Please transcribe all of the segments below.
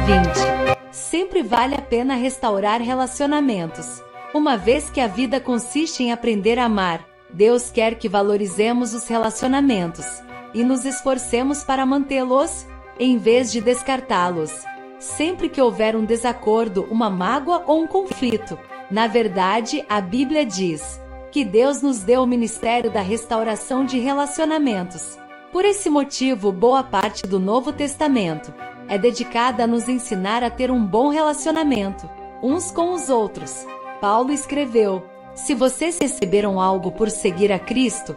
20. Sempre vale a pena restaurar relacionamentos. Uma vez que a vida consiste em aprender a amar, Deus quer que valorizemos os relacionamentos e nos esforcemos para mantê-los, em vez de descartá-los. Sempre que houver um desacordo, uma mágoa ou um conflito, na verdade, a Bíblia diz que Deus nos deu o ministério da restauração de relacionamentos. Por esse motivo, boa parte do Novo Testamento é dedicada a nos ensinar a ter um bom relacionamento uns com os outros. Paulo escreveu: se vocês receberam algo por seguir a Cristo,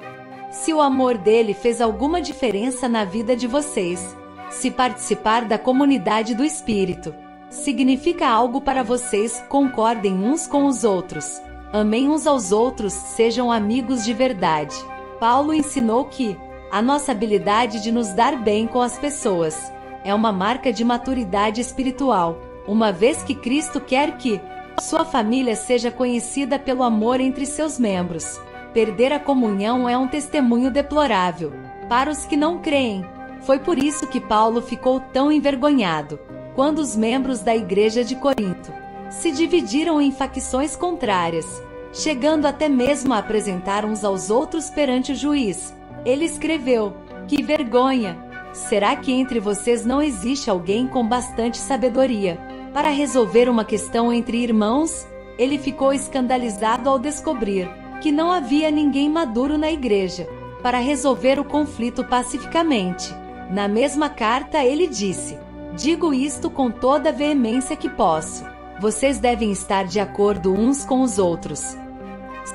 se o amor dele fez alguma diferença na vida de vocês, se participar da comunidade do Espírito significa algo para vocês, concordem uns com os outros, amem uns aos outros, sejam amigos de verdade. Paulo ensinou que a nossa habilidade de nos dar bem com as pessoas é uma marca de maturidade espiritual, uma vez que Cristo quer que sua família seja conhecida pelo amor entre seus membros. Perder a comunhão é um testemunho deplorável para os que não creem. Foi por isso que Paulo ficou tão envergonhado quando os membros da igreja de Corinto se dividiram em facções contrárias, chegando até mesmo a apresentar uns aos outros perante o juiz. Ele escreveu: que vergonha! Será que entre vocês não existe alguém com bastante sabedoria para resolver uma questão entre irmãos? Ele ficou escandalizado ao descobrir que não havia ninguém maduro na igreja para resolver o conflito pacificamente. Na mesma carta ele disse: digo isto com toda a veemência que posso. Vocês devem estar de acordo uns com os outros.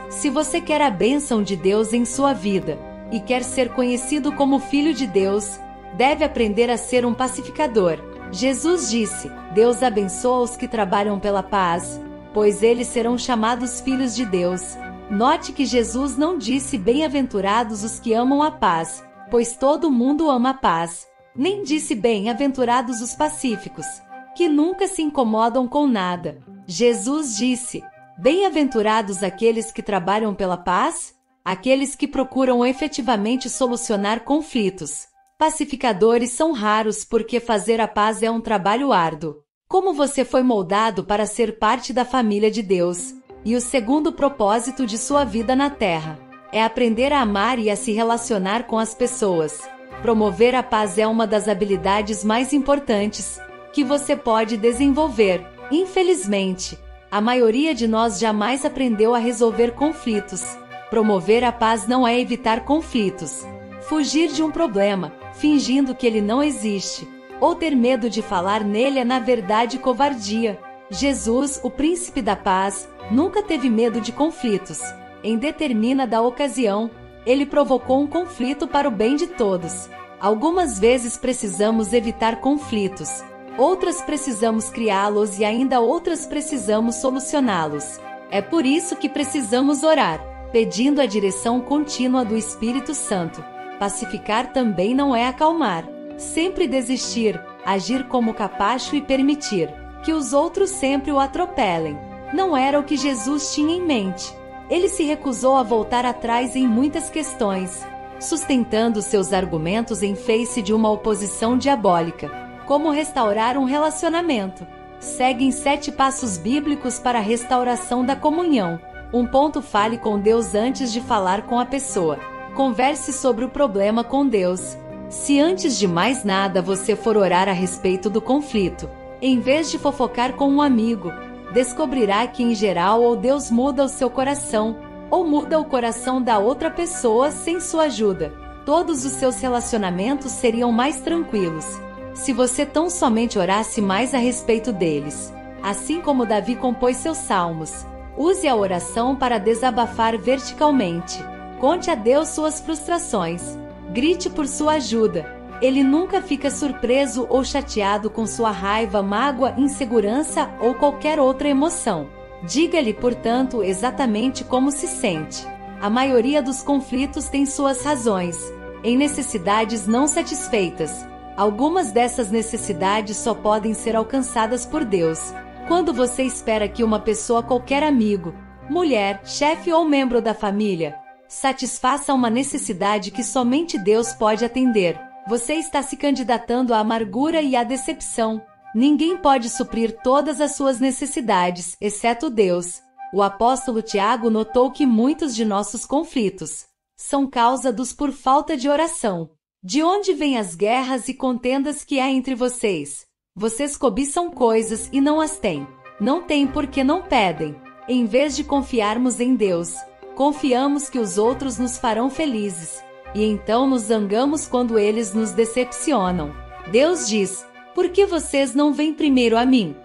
Se você quer a bênção de Deus em sua vida e quer ser conhecido como filho de Deus, deve aprender a ser um pacificador. Jesus disse: Deus abençoa os que trabalham pela paz, pois eles serão chamados filhos de Deus. Note que Jesus não disse bem-aventurados os que amam a paz, pois todo mundo ama a paz. Nem disse bem-aventurados os pacíficos, que nunca se incomodam com nada. Jesus disse: bem-aventurados aqueles que trabalham pela paz, aqueles que procuram efetivamente solucionar conflitos. Pacificadores são raros porque fazer a paz é um trabalho árduo. Como você foi moldado para ser parte da família de Deus, e o segundo propósito de sua vida na Terra é aprender a amar e a se relacionar com as pessoas. Promover a paz é uma das habilidades mais importantes que você pode desenvolver. Infelizmente, a maioria de nós jamais aprendeu a resolver conflitos. Promover a paz não é evitar conflitos, fugir de um problema, fingindo que ele não existe, ou ter medo de falar nele é na verdade covardia. Jesus, o príncipe da paz, nunca teve medo de conflitos. Em determinada ocasião, ele provocou um conflito para o bem de todos. Algumas vezes precisamos evitar conflitos, outras precisamos criá-los e ainda outras precisamos solucioná-los. É por isso que precisamos orar, pedindo a direção contínua do Espírito Santo. Pacificar também não é acalmar, sempre desistir, agir como capacho e permitir que os outros sempre o atropelem. Não era o que Jesus tinha em mente. Ele se recusou a voltar atrás em muitas questões, sustentando seus argumentos em face de uma oposição diabólica. Como restaurar um relacionamento? Seguem 7 passos bíblicos para a restauração da comunhão. 1 ponto: fale com Deus antes de falar com a pessoa. Converse sobre o problema com Deus. Se antes de mais nada você for orar a respeito do conflito, em vez de fofocar com um amigo, descobrirá que em geral ou Deus muda o seu coração, ou muda o coração da outra pessoa sem sua ajuda. Todos os seus relacionamentos seriam mais tranquilos se você tão somente orasse mais a respeito deles. Assim como Davi compôs seus salmos, use a oração para desabafar verticalmente. Conte a Deus suas frustrações. Grite por sua ajuda. Ele nunca fica surpreso ou chateado com sua raiva, mágoa, insegurança ou qualquer outra emoção. Diga-lhe, portanto, exatamente como se sente. A maioria dos conflitos tem suas razões em necessidades não satisfeitas. Algumas dessas necessidades só podem ser alcançadas por Deus. Quando você espera que uma pessoa, qualquer amigo, mulher, chefe ou membro da família, satisfaça uma necessidade que somente Deus pode atender, você está se candidatando à amargura e à decepção. Ninguém pode suprir todas as suas necessidades, exceto Deus. O apóstolo Tiago notou que muitos de nossos conflitos são causados por falta de oração. De onde vêm as guerras e contendas que há entre vocês? Vocês cobiçam coisas e não as têm. Não têm porque não pedem. Em vez de confiarmos em Deus, confiamos que os outros nos farão felizes. E então nos zangamos quando eles nos decepcionam. Deus diz: por que vocês não vêm primeiro a mim?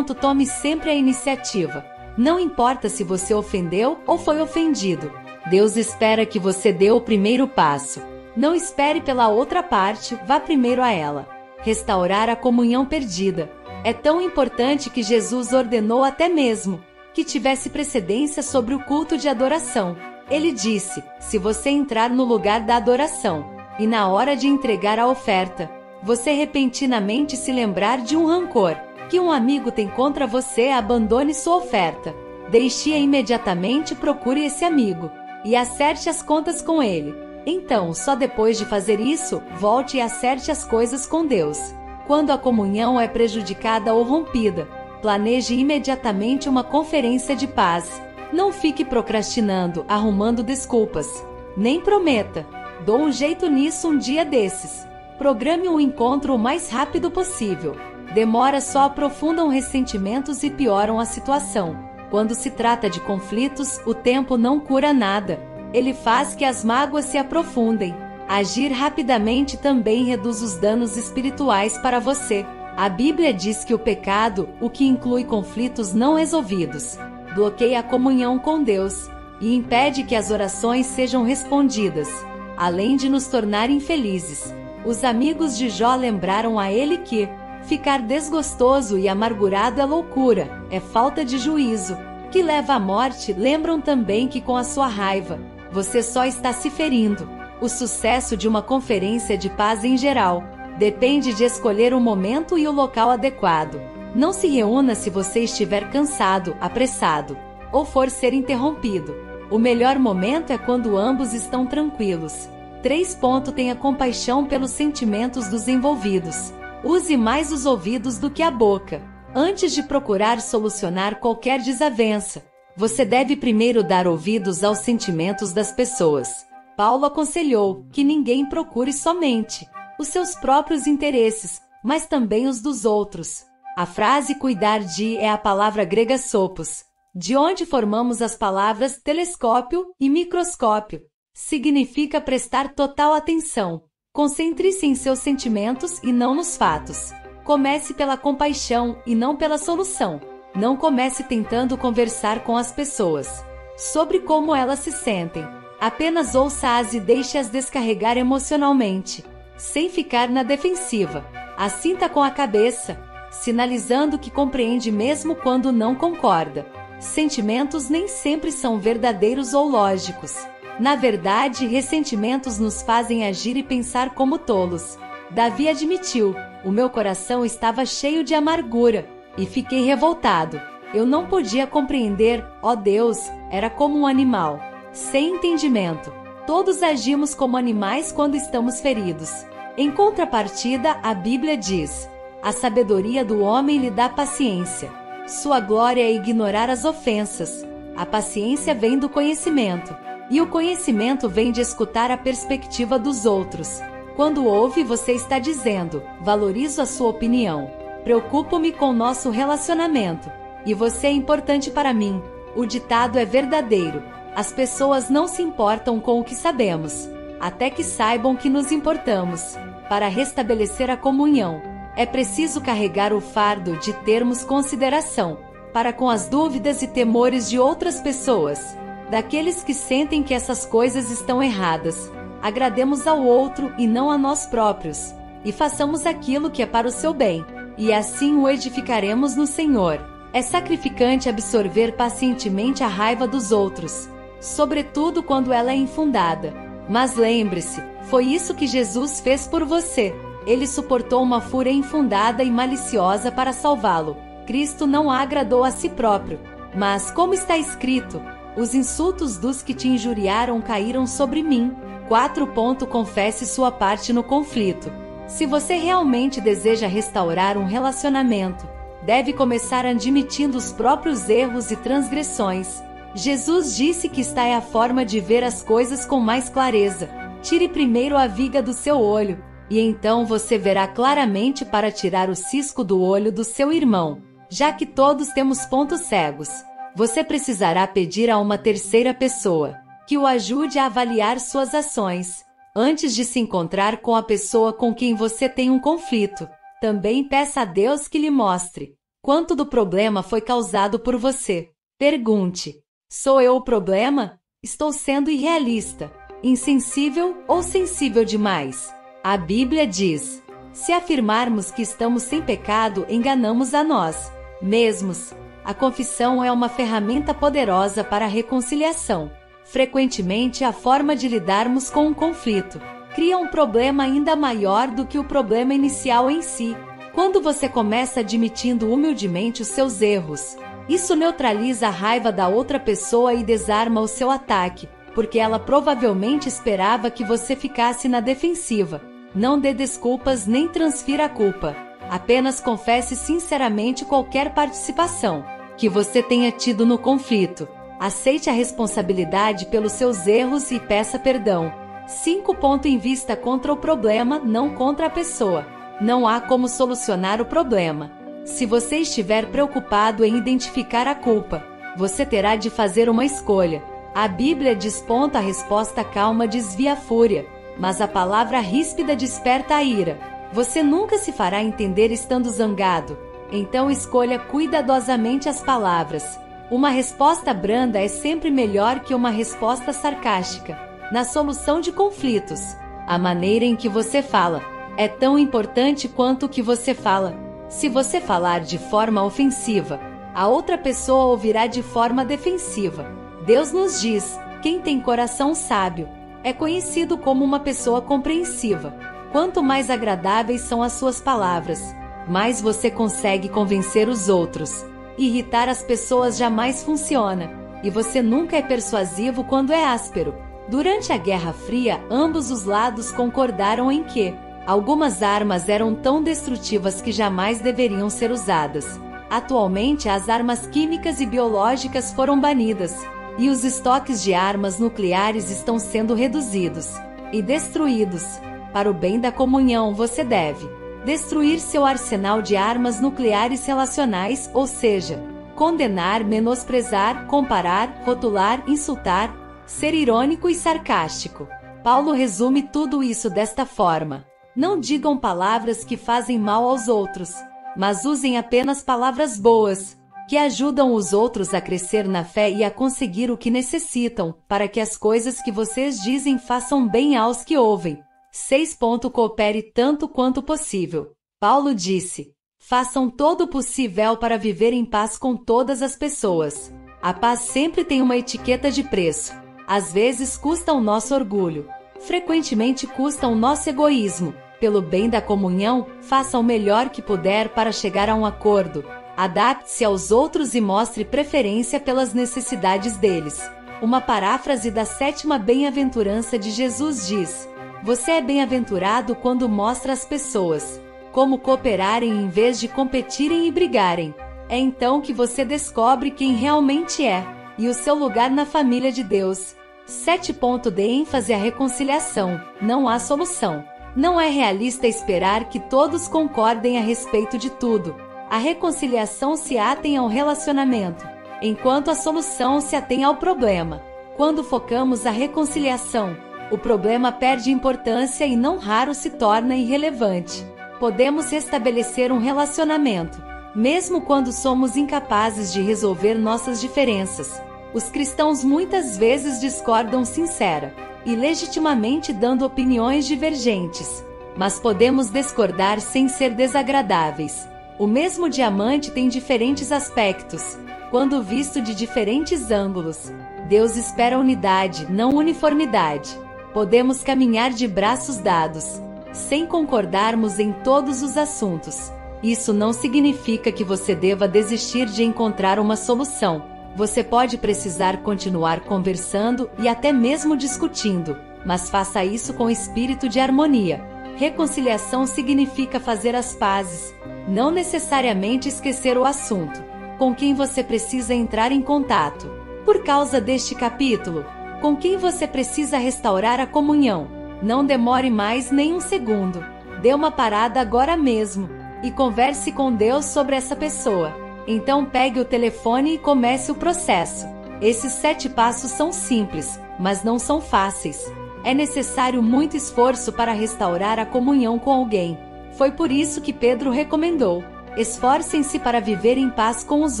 Tome sempre a iniciativa. Não importa se você ofendeu ou foi ofendido. Deus espera que você dê o primeiro passo. Não espere pela outra parte, vá primeiro a ela. Restaurar a comunhão perdida. É tão importante que Jesus ordenou até mesmo que tivesse precedência sobre o culto de adoração. Ele disse: se você entrar no lugar da adoração e na hora de entregar a oferta, você repentinamente se lembrar de um rancor que um amigo tem contra você, abandone sua oferta. Deixe-a imediatamente, procure esse amigo e acerte as contas com ele. Então, só depois de fazer isso, volte e acerte as coisas com Deus. Quando a comunhão é prejudicada ou rompida, planeje imediatamente uma conferência de paz. Não fique procrastinando, arrumando desculpas. Nem prometa: dou um jeito nisso um dia desses. Programe um encontro o mais rápido possível. Demoras só aprofundam ressentimentos e pioram a situação. Quando se trata de conflitos, o tempo não cura nada. Ele faz que as mágoas se aprofundem. Agir rapidamente também reduz os danos espirituais para você. A Bíblia diz que o pecado, o que inclui conflitos não resolvidos, bloqueia a comunhão com Deus e impede que as orações sejam respondidas, além de nos tornar infelizes. Os amigos de Jó lembraram a ele que ficar desgostoso e amargurado é loucura, é falta de juízo, que leva à morte. Lembram também que com a sua raiva, você só está se ferindo. O sucesso de uma conferência de paz em geral depende de escolher o momento e o local adequado. Não se reúna se você estiver cansado, apressado, ou for ser interrompido. O melhor momento é quando ambos estão tranquilos. 3. Tenha compaixão pelos sentimentos dos envolvidos. Use mais os ouvidos do que a boca. Antes de procurar solucionar qualquer desavença, você deve primeiro dar ouvidos aos sentimentos das pessoas. Paulo aconselhou que ninguém procure somente os seus próprios interesses, mas também os dos outros. A frase cuidar de é a palavra grega sopos, de onde formamos as palavras telescópio e microscópio. Significa prestar total atenção. Concentre-se em seus sentimentos e não nos fatos. Comece pela compaixão e não pela solução. Não comece tentando conversar com as pessoas sobre como elas se sentem. Apenas ouça-as e deixe-as descarregar emocionalmente, sem ficar na defensiva. Assinta com a cabeça, sinalizando que compreende mesmo quando não concorda. Sentimentos nem sempre são verdadeiros ou lógicos. Na verdade, ressentimentos nos fazem agir e pensar como tolos. Davi admitiu: o meu coração estava cheio de amargura e fiquei revoltado. Eu não podia compreender, ó Deus, era como um animal, sem entendimento. Todos agimos como animais quando estamos feridos. Em contrapartida, a Bíblia diz: a sabedoria do homem lhe dá paciência. Sua glória é ignorar as ofensas. A paciência vem do conhecimento, e o conhecimento vem de escutar a perspectiva dos outros. Quando ouve, você está dizendo: valorizo a sua opinião. Preocupo-me com o nosso relacionamento. E você é importante para mim. O ditado é verdadeiro. As pessoas não se importam com o que sabemos, até que saibam que nos importamos. Para restabelecer a comunhão, é preciso carregar o fardo de termos consideração para com as dúvidas e temores de outras pessoas, daqueles que sentem que essas coisas estão erradas. Agrademos ao outro e não a nós próprios, e façamos aquilo que é para o seu bem, e assim o edificaremos no Senhor. É sacrificante absorver pacientemente a raiva dos outros, sobretudo quando ela é infundada. Mas lembre-se, foi isso que Jesus fez por você. Ele suportou uma fúria infundada e maliciosa para salvá-lo. Cristo não agradou a si próprio, mas, como está escrito, os insultos dos que te injuriaram caíram sobre mim. 4. Confesse sua parte no conflito. Se você realmente deseja restaurar um relacionamento, deve começar admitindo os próprios erros e transgressões. Jesus disse que esta é a forma de ver as coisas com mais clareza. Tire primeiro a viga do seu olho, e então você verá claramente para tirar o cisco do olho do seu irmão. Já que todos temos pontos cegos, você precisará pedir a uma terceira pessoa que o ajude a avaliar suas ações antes de se encontrar com a pessoa com quem você tem um conflito. Também peça a Deus que lhe mostre quanto do problema foi causado por você. Pergunte: sou eu o problema? Estou sendo irrealista, insensível ou sensível demais? A Bíblia diz: se afirmarmos que estamos sem pecado, enganamos a nós mesmos. A confissão é uma ferramenta poderosa para a reconciliação. Frequentemente, a forma de lidarmos com um conflito cria um problema ainda maior do que o problema inicial em si. Quando você começa admitindo humildemente os seus erros, isso neutraliza a raiva da outra pessoa e desarma o seu ataque, porque ela provavelmente esperava que você ficasse na defensiva. Não dê desculpas nem transfira a culpa. Apenas confesse sinceramente qualquer participação que você tenha tido no conflito. Aceite a responsabilidade pelos seus erros e peça perdão. 5. Invista contra o problema, não contra a pessoa. Não há como solucionar o problema. Se você estiver preocupado em identificar a culpa, você terá de fazer uma escolha. A Bíblia diz: a resposta calma desvia a fúria, mas a palavra ríspida desperta a ira. Você nunca se fará entender estando zangado. Então escolha cuidadosamente as palavras. Uma resposta branda é sempre melhor que uma resposta sarcástica. Na solução de conflitos, a maneira em que você fala é tão importante quanto o que você fala. Se você falar de forma ofensiva, a outra pessoa ouvirá de forma defensiva. Deus nos diz: quem tem coração sábio é conhecido como uma pessoa compreensiva. Quanto mais agradáveis são as suas palavras, mais você consegue convencer os outros. Irritar as pessoas jamais funciona, e você nunca é persuasivo quando é áspero. Durante a Guerra Fria, ambos os lados concordaram em que algumas armas eram tão destrutivas que jamais deveriam ser usadas. Atualmente, as armas químicas e biológicas foram banidas, e os estoques de armas nucleares estão sendo reduzidos e destruídos. Para o bem da comunhão, você deve destruir seu arsenal de armas nucleares relacionais, ou seja, condenar, menosprezar, comparar, rotular, insultar, ser irônico e sarcástico. Paulo resume tudo isso desta forma: não digam palavras que fazem mal aos outros, mas usem apenas palavras boas, que ajudam os outros a crescer na fé e a conseguir o que necessitam, para que as coisas que vocês dizem façam bem aos que ouvem. 6. Coopere tanto quanto possível. Paulo disse: façam todo o possível para viver em paz com todas as pessoas. A paz sempre tem uma etiqueta de preço. Às vezes custa o nosso orgulho. Frequentemente custa o nosso egoísmo. Pelo bem da comunhão, faça o melhor que puder para chegar a um acordo. Adapte-se aos outros e mostre preferência pelas necessidades deles. Uma paráfrase da 7ª bem-aventurança de Jesus diz: você é bem-aventurado quando mostra às pessoas como cooperarem em vez de competirem e brigarem. É então que você descobre quem realmente é e o seu lugar na família de Deus. 7. Dê ênfase à reconciliação. Não há solução. Não é realista esperar que todos concordem a respeito de tudo. A reconciliação se atém ao relacionamento, enquanto a solução se atém ao problema. Quando focamos a reconciliação, o problema perde importância e não raro se torna irrelevante. Podemos restabelecer um relacionamento, mesmo quando somos incapazes de resolver nossas diferenças. Os cristãos muitas vezes discordam sincera e legitimamente dando opiniões divergentes, mas podemos discordar sem ser desagradáveis. O mesmo diamante tem diferentes aspectos, quando visto de diferentes ângulos. Deus espera unidade, não uniformidade. Podemos caminhar de braços dados, sem concordarmos em todos os assuntos. Isso não significa que você deva desistir de encontrar uma solução. Você pode precisar continuar conversando e até mesmo discutindo, mas faça isso com espírito de harmonia. Reconciliação significa fazer as pazes, não necessariamente esquecer o assunto com quem você precisa entrar em contato. Por causa deste capítulo, com quem você precisa restaurar a comunhão. Não demore mais nem um segundo. Dê uma parada agora mesmo e converse com Deus sobre essa pessoa. Então pegue o telefone e comece o processo. Esses 7 passos são simples, mas não são fáceis. É necessário muito esforço para restaurar a comunhão com alguém. Foi por isso que Pedro recomendou: esforcem-se para viver em paz com os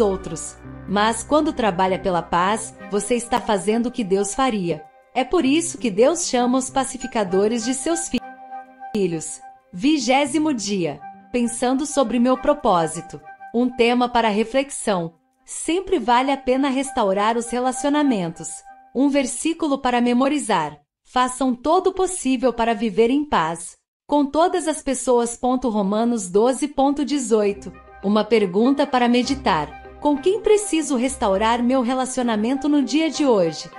outros. Mas quando trabalha pela paz, você está fazendo o que Deus faria. É por isso que Deus chama os pacificadores de seus filhos. 20º dia. Pensando sobre meu propósito. Um tema para reflexão. Sempre vale a pena restaurar os relacionamentos. Um versículo para memorizar. Façam todo o possível para viver em paz com todas as pessoas. Romanos 12:18. Uma pergunta para meditar. Com quem preciso restaurar meu relacionamento no dia de hoje?